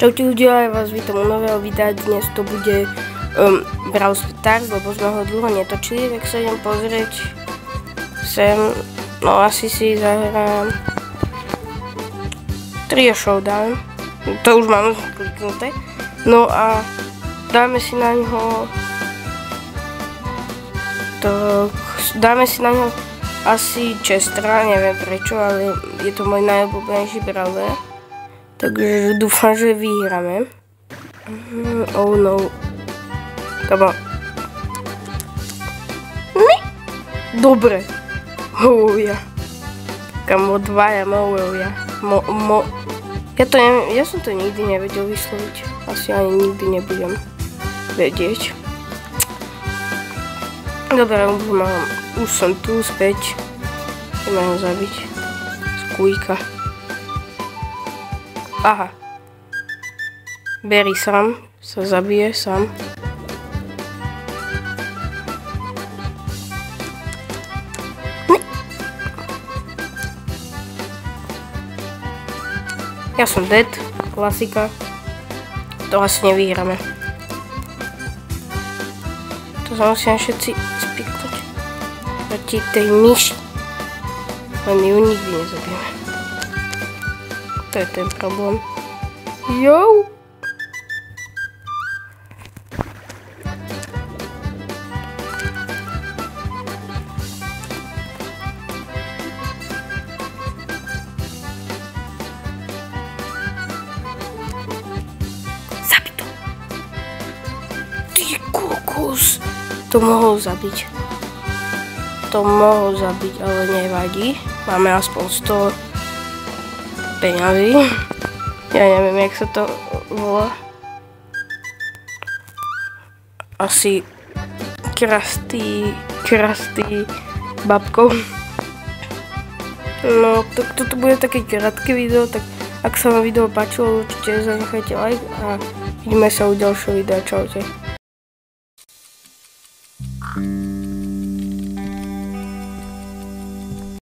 Čaute ľudia, ja vás vítam u nového videa. Dnes to bude Brawl Stars, lebo sme ho dlho netočili, tak sa idem pozrieť sem. No asi si zahrám Trio Showdown. To už mám kliknuté. No a dáme si na ňo asi Chestera, neviem prečo, ale je to môj najobľúbenejší brawler. Takže dúfam, že vyhráme. Oh no. Come on. Dobre. Hovia. Kamo, dvaja movia. Ja som to nikdy nevedel vysloviť. Asi ani nikdy nebudem vedieť. Dobre, už som tu späť. Ideme ho zabiť. Skújka. Aha. Berry sám sa zabije sám. Ja som dead, klasika. To asi nevyhráme. To sa musíme všetci spiknúť proti tej myši. Len ju nikdy nezabijeme. To je ten problém. Jo! Kokos. To mohol zabiť. Ale nevadí. Máme aspoň 100 peňazí. Ja neviem, jak sa to volá. Asi krastý babkou. No, toto bude také krátke video, tak ak sa vám video páčilo, určite zanechajte like a vidíme sa u ďalšieho videa. Čaute.